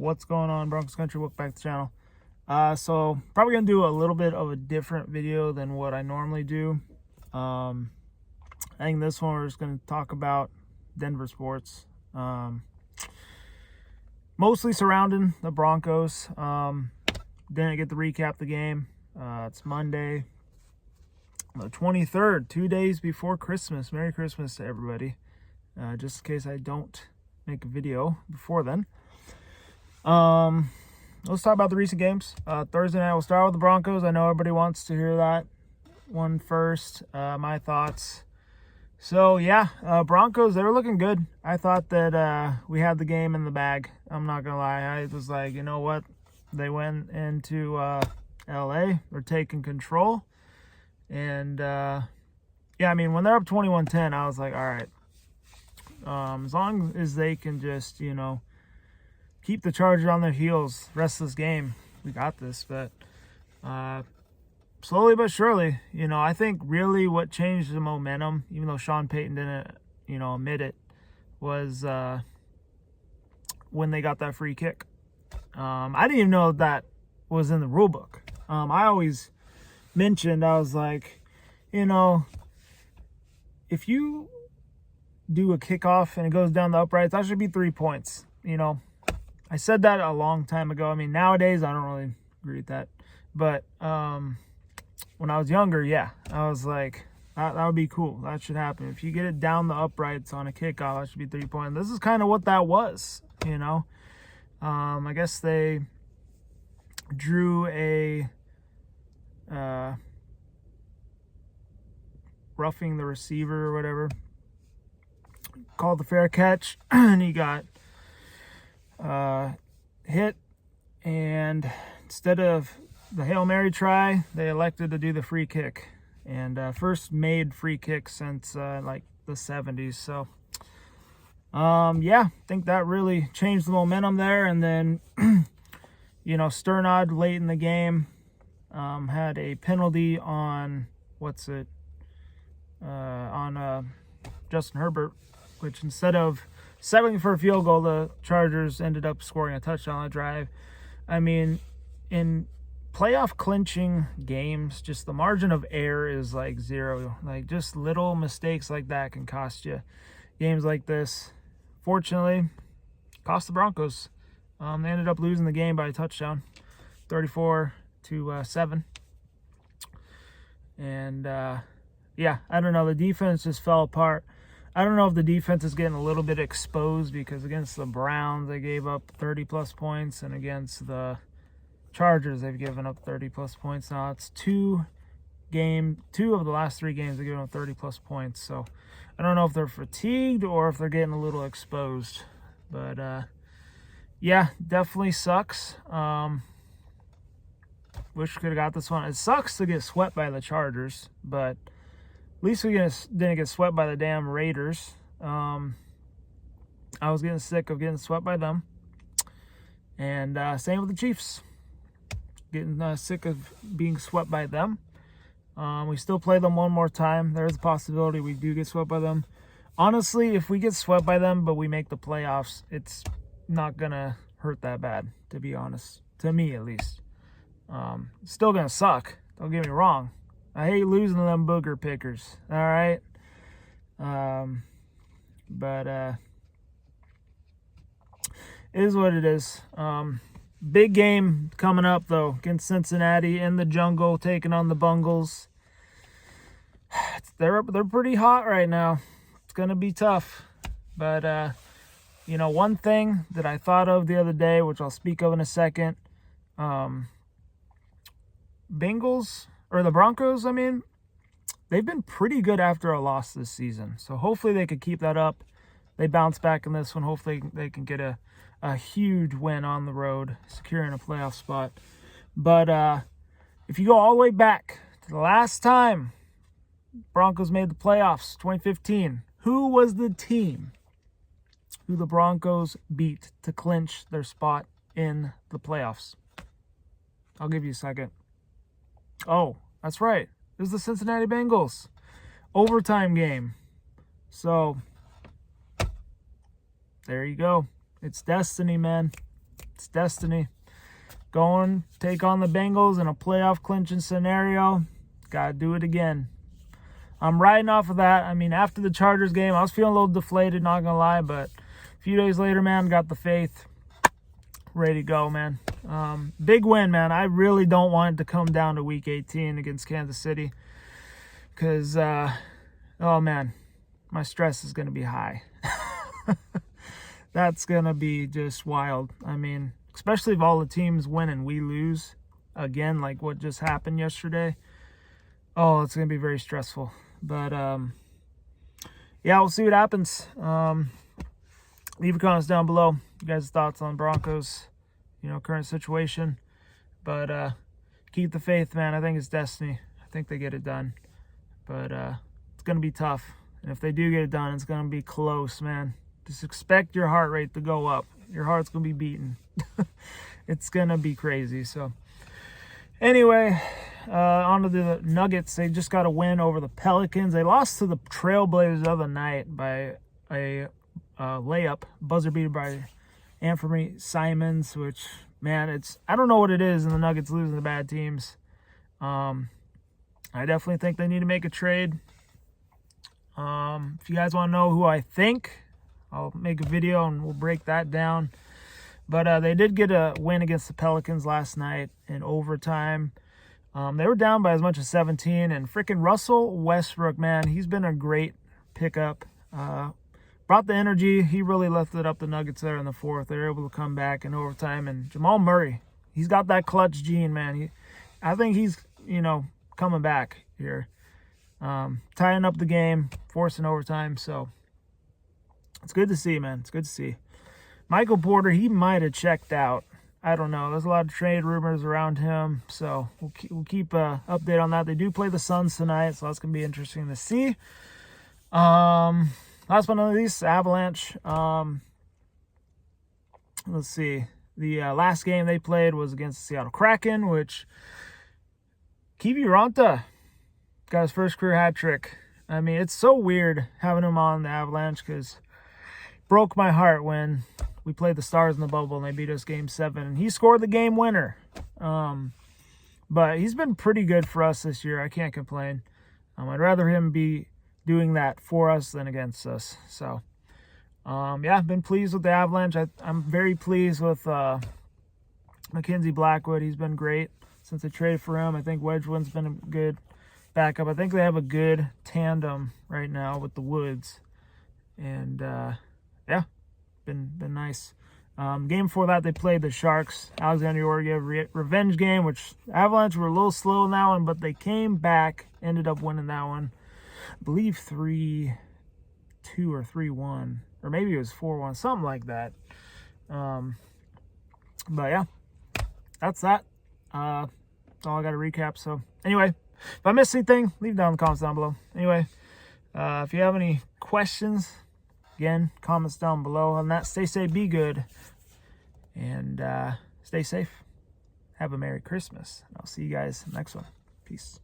What's going on, Broncos Country? Welcome back to the channel. So probably gonna do a little bit of a different video than what I normally do. I think this one we're just gonna talk about Denver sports, mostly surrounding the Broncos. Didn't get to recap the game. It's Monday, the 23rd, 2 days before Christmas. Merry Christmas to everybody. Just in case I don't make a video before then. Let's talk about the recent games. Thursday night, we'll start with the Broncos. I know everybody wants to hear that one first. My thoughts. So yeah, Broncos, they were looking good. I thought that we had the game in the bag. I'm not gonna lie. I was like, you know what? They went into LA. They're taking control. And yeah, I mean, when they're up 21-10, I was like, all right. As long as they can just, keep the Chargers on their heels rest of this game, we got this. But slowly but surely, I think really what changed the momentum, even though Sean Payton didn't, admit it, was when they got that free kick. I didn't even know that was in the rule book. I always mentioned, I was like, if you do a kickoff and it goes down the uprights, that should be 3 points. I said that a long time ago. I mean, nowadays I don't really agree with that, but when I was younger, yeah, I was like, that would be cool. That should happen. If you get it down the uprights on a kickoff, that should be 3 points. This is kind of what that was. I guess they drew a roughing the receiver or whatever, called the fair catch, and he got hit, and instead of the Hail Mary try, they elected to do the free kick, and first made free kick since like the 70s. So yeah, I think that really changed the momentum there. And then Sternod late in the game had a penalty on Justin Herbert, which instead of settling for a field goal, the Chargers ended up scoring a touchdown on the drive. I mean, in playoff clinching games, just the margin of error is like zero. Like, just little mistakes like that can cost you games like this. Fortunately, cost the Broncos. They ended up losing the game by a touchdown, 34-7. And yeah, I don't know. The defense just fell apart. I don't know if the defense is getting a little bit exposed, because against the Browns, they gave up 30-plus points, and against the Chargers, they've given up 30-plus points. Now, it's two of the last 3 games they've given up 30-plus points. So I don't know if they're fatigued or if they're getting a little exposed. But yeah, definitely sucks. Wish we could have got this one. It sucks to get swept by the Chargers, but at least we didn't get swept by the damn Raiders. I was getting sick of getting swept by them. And same with the Chiefs. Getting sick of being swept by them. We still play them one more time. There's a possibility we do get swept by them. Honestly, if we get swept by them but we make the playoffs, it's not going to hurt that bad, to be honest. To me, at least. It's still going to suck. Don't get me wrong. I hate losing to them booger pickers. All right. But it is what it is. Big game coming up, though, against Cincinnati in the jungle, taking on the Bungles. They're pretty hot right now. It's going to be tough. But, one thing that I thought of the other day, which I'll speak of in a second, the Broncos, they've been pretty good after a loss this season. So hopefully they could keep that up. They bounce back in this one. Hopefully they can get a huge win on the road, securing a playoff spot. But if you go all the way back to the last time Broncos made the playoffs, 2015, who was the team who the Broncos beat to clinch their spot in the playoffs? I'll give you a second. Oh, that's right. It was the Cincinnati Bengals. Overtime game. So, there you go. It's destiny, man. It's destiny. Going take on the Bengals in a playoff clinching scenario. Gotta do it again. I'm riding off of that. I mean, after the Chargers game, I was feeling a little deflated, not gonna lie, but a few days later, man, got the faith. Ready to go, man. Big win, man. I really don't want it to come down to week 18 against Kansas City because, oh, man, my stress is going to be high. That's going to be just wild. I mean, especially if all the teams win and we lose again, like what just happened yesterday. Oh, it's going to be very stressful. But, yeah, we'll see what happens. Leave your comments down below. You guys' thoughts on Broncos, current situation. But keep the faith, man. I think it's destiny. I think they get it done. But it's going to be tough. And if they do get it done, it's going to be close, man. Just expect your heart rate to go up. Your heart's going to be beating. It's going to be crazy. So anyway, on to the Nuggets. They just got a win over the Pelicans. They lost to the Trailblazers the other night by a layup, buzzer beater by Anthony Simons, which, man, I don't know what it is in the Nuggets losing to bad teams. I definitely think they need to make a trade. If you guys want to know who I think, I'll make a video and we'll break that down. But they did get a win against the Pelicans last night in overtime. They were down by as much as 17, and freaking Russell Westbrook, man, he's been a great pickup. Brought the energy. He really lifted up the Nuggets there in the fourth. They were able to come back in overtime. And Jamal Murray, he's got that clutch gene, man. I think he's, coming back here. Tying up the game, forcing overtime. So it's good to see, man. It's good to see. Michael Porter, he might have checked out. I don't know. There's a lot of trade rumors around him. So we'll keep update on that. They do play the Suns tonight, so that's going to be interesting to see. Last but not least, Avalanche. Let's see. The last game they played was against the Seattle Kraken, which Kiviranta got his first career hat trick. I mean, it's so weird having him on the Avalanche because it broke my heart when we played the Stars in the bubble and they beat us Game 7. And he scored the game winner. But he's been pretty good for us this year. I can't complain. I'd rather him be doing that for us than against us. So, yeah, I've been pleased with the Avalanche. I'm very pleased with Mackenzie Blackwood. He's been great since they traded for him. I think Wedgwood's been a good backup. I think they have a good tandem right now with the Woods. And, yeah, been nice. Game before that, they played the Sharks. Alexander Georgiev revenge game, which Avalanche were a little slow in that one, but they came back, ended up winning that one. I believe 3-2 or 3-1, or maybe it was 4-1, something like that. But yeah, that's that. That's all I got to recap. So anyway, if I missed anything, leave down in the comments down below. Anyway, if you have any questions, again, comments down below. On that, stay safe, be good, and stay safe. Have a Merry Christmas. I'll see you guys next one. Peace.